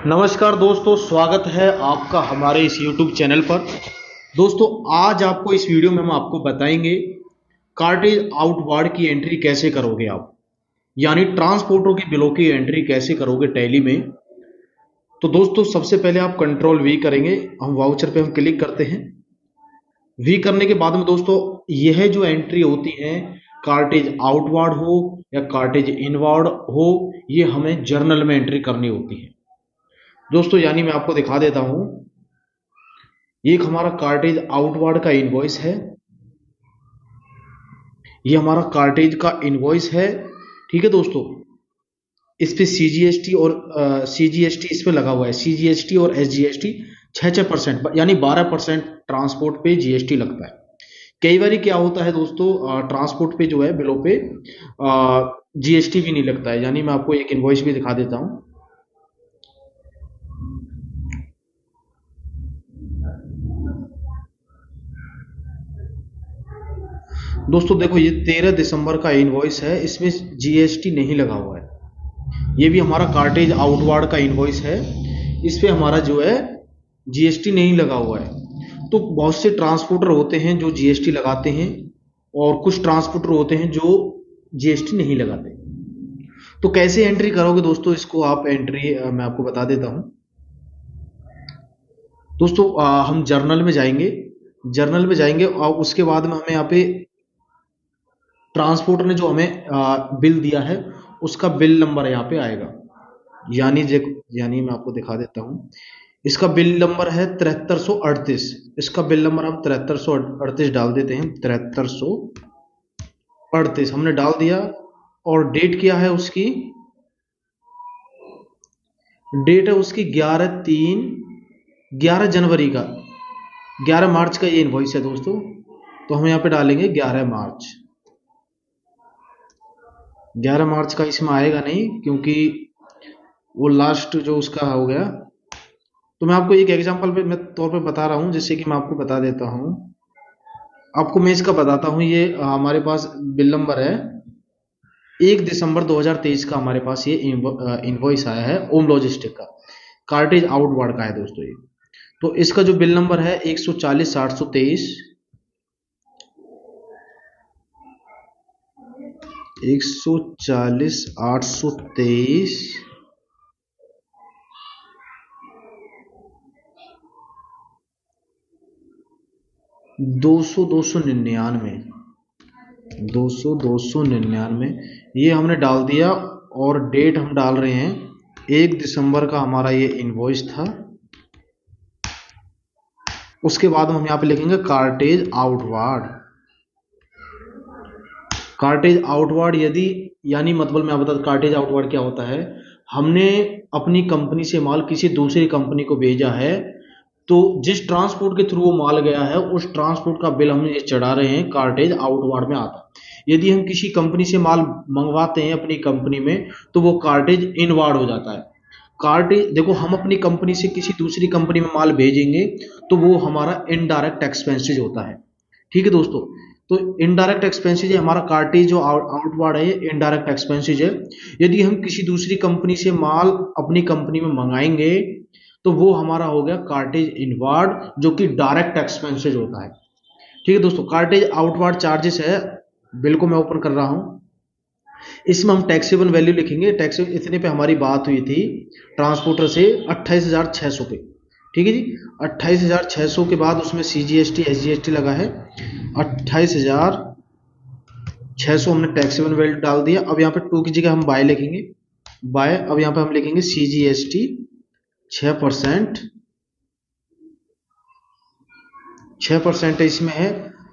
नमस्कार दोस्तों, स्वागत है आपका हमारे इस YouTube चैनल पर। दोस्तों, आज आपको इस वीडियो में हम आपको बताएंगे कार्टेज आउटवार्ड की एंट्री कैसे करोगे आप, यानी ट्रांसपोर्टर के बिलों की एंट्री कैसे करोगे टैली में। तो दोस्तों, सबसे पहले आप कंट्रोल वी करेंगे, हम वाउचर पे हम क्लिक करते हैं। वी करने के बाद में दोस्तों यह जो एंट्री होती है, कार्टेज आउटवार्ड हो या कार्टेज इनवार्ड हो, ये हमें जर्नल में एंट्री करनी होती है दोस्तों। यानी मैं आपको दिखा देता हूं, ये एक हमारा कार्टेज आउटवार्ड का इनवॉइस है। ये हमारा कार्टेज का इनवॉइस है, ठीक है दोस्तों। इस पे सीजीएसटी और सीजीएसटी इस पे लगा हुआ है। सीजीएसटी और एसजीएसटी 6% यानी 12% ट्रांसपोर्ट पे जीएसटी लगता है। कई बार क्या होता है दोस्तों, ट्रांसपोर्ट पे जो है बिलों पे जीएसटी भी नहीं लगता है। यानी मैं आपको एक इनवॉइस भी दिखा देता हूं। दोस्तों देखो, ये 13 दिसंबर का इनवॉइस है, इसमें जीएसटी नहीं लगा हुआ है। ये भी हमारा कार्टेज आउटवार्ड का इनवॉइस है, इस पे हमारा जो है जीएसटी नहीं लगा हुआ है। तो बहुत से ट्रांसपोर्टर होते हैं जो जीएसटी लगाते हैं और कुछ ट्रांसपोर्टर होते हैं जो जीएसटी नहीं लगाते। तो कैसे एंट्री करोगे दोस्तों, इसको आप एंट्री मैं आपको बता देता हूं दोस्तों। हम जर्नल में जाएंगे और उसके बाद में हमें यहाँ पे ट्रांसपोर्टर ने जो हमें बिल दिया है उसका बिल नंबर यहाँ पे आएगा। यानी मैं आपको दिखा देता हूँ, इसका बिल नंबर है 7338। इसका बिल नंबर हम 7338 डाल देते हैं। 7338 हमने डाल दिया और डेट क्या है उसकी, डेट है उसकी 11 जनवरी का, 11 मार्च का ये इनवॉइस है दोस्तों। तो हम यहाँ पे डालेंगे 11 मार्च का। इसमें आएगा नहीं क्योंकि वो लास्ट जो उसका हो गया। तो मैं आपको एक एग्जांपल पे मैं तौर पे बता रहा हूँ, जैसे कि मैं आपको बता देता हूँ, आपको मैं इसका बताता हूँ। ये हमारे पास बिल नंबर है 1 दिसंबर 2023 का, हमारे पास ये इनवॉइस आया है ओम लॉजिस्टिक का, कार्टेज आउटवार्ड का है दोस्तों ये। तो इसका जो बिल नंबर है 140/823, 140/823 299 ये हमने डाल दिया और डेट हम डाल रहे हैं 1 दिसंबर का हमारा ये इनवॉइस था। उसके बाद हम यहाँ पे लिखेंगे कार्टेज आउटवार्ड यदि, यानी मतलब मैं बता, कार्टेज आउटवार्ड क्या होता है, हमने अपनी कंपनी से माल किसी दूसरी कंपनी को भेजा है, तो जिस ट्रांसपोर्ट के थ्रू वो माल गया है उस ट्रांसपोर्ट का बिल हम ये चढ़ा रहे हैं, कार्टेज आउटवार्ड में आता है। यदि हम किसी कंपनी से माल मंगवाते हैं अपनी कंपनी में, तो वो कार्टेज इनवार्ड हो जाता है। कार्टेज देखो, हम अपनी कंपनी से किसी दूसरी कंपनी में माल भेजेंगे तो वो हमारा इनडायरेक्ट एक्सपेंसेज होता है, ठीक है दोस्तों। तो इनडायरेक्ट एक्सपेंसेज है हमारा, कार्टेज जो आउटवार्ड है ये इनडायरेक्ट एक्सपेंसेज है। यदि हम किसी दूसरी कंपनी से माल अपनी कंपनी में मंगाएंगे तो वो हमारा हो गया कार्टेज इनवार्ड, जो कि डायरेक्ट एक्सपेंसेज होता है, ठीक है दोस्तों। कार्टेज आउटवार्ड चार्जेस है, बिल को मैं ओपन कर रहा हूं। इसमें हम टैक्सेबल वैल्यू लिखेंगे। टैक्स इतने पे हमारी बात हुई थी ट्रांसपोर्टर से 28,600 पे, ठीक है जी। 28,600 के बाद उसमें सीजीएसटी एसजीएसटी लगा है 28,600 हमने टैक्सेबल वैल्यू डाल दिया। अब यहाँ पे 2 की जगह हम बाय लिखेंगे, बाय। अब यहाँ पे हम लिखेंगे सीजीएसटी 6% इसमें है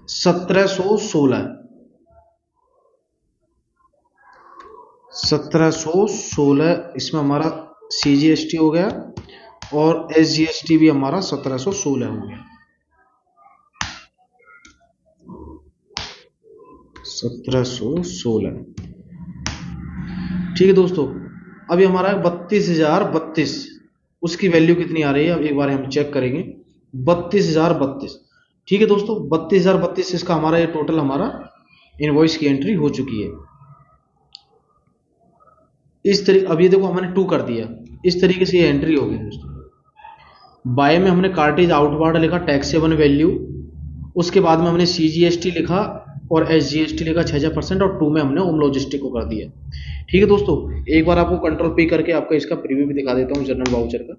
1716 इसमें हमारा सीजीएसटी हो गया और एसजीएसटी भी हमारा 1716 हो गया। 1716, ठीक है दोस्तों। अभी हमारा 32,032, उसकी वैल्यू कितनी आ रही है अब एक बार हम चेक करेंगे। 32,032, ठीक है दोस्तों। 32,032 इसका हमारा ये टोटल हमारा इनवॉइस की एंट्री हो चुकी है। इस तरीके, अब ये देखो हमने 2 कर दिया, इस तरीके से ये एंट्री होगी दोस्तों। बाय में हमने कार्टेज आउटवार्ड लिखा टैक्सेबल वैल्यू, उसके बाद में हमने CGST लिखा और SGST लिखा 6% और 2 में हमने होम लॉजिस्टिक को कर दिया। ठीक है दोस्तों, एक बार आपको कंट्रोल पे करके आपका इसका प्रीव्यू भी दिखा देता हूँ जनरल वाउचर का।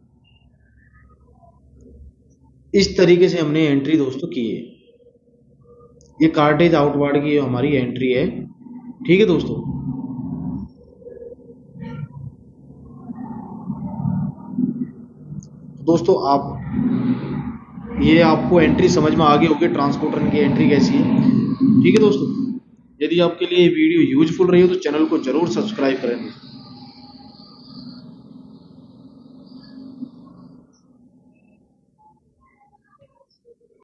इस तरीके से हमने एंट्री दोस्तों की है। ये कार्टेज आउटवार्ड की हमारी एंट्री है। ठीक है दोस्तों, आप ये आपको एंट्री समझ में आ गई होगी ट्रांसपोर्टर की एंट्री कैसी है। ठीक है दोस्तों, यदि आपके लिए वीडियो यूजफुल रही हो तो चैनल को जरूर सब्सक्राइब करें।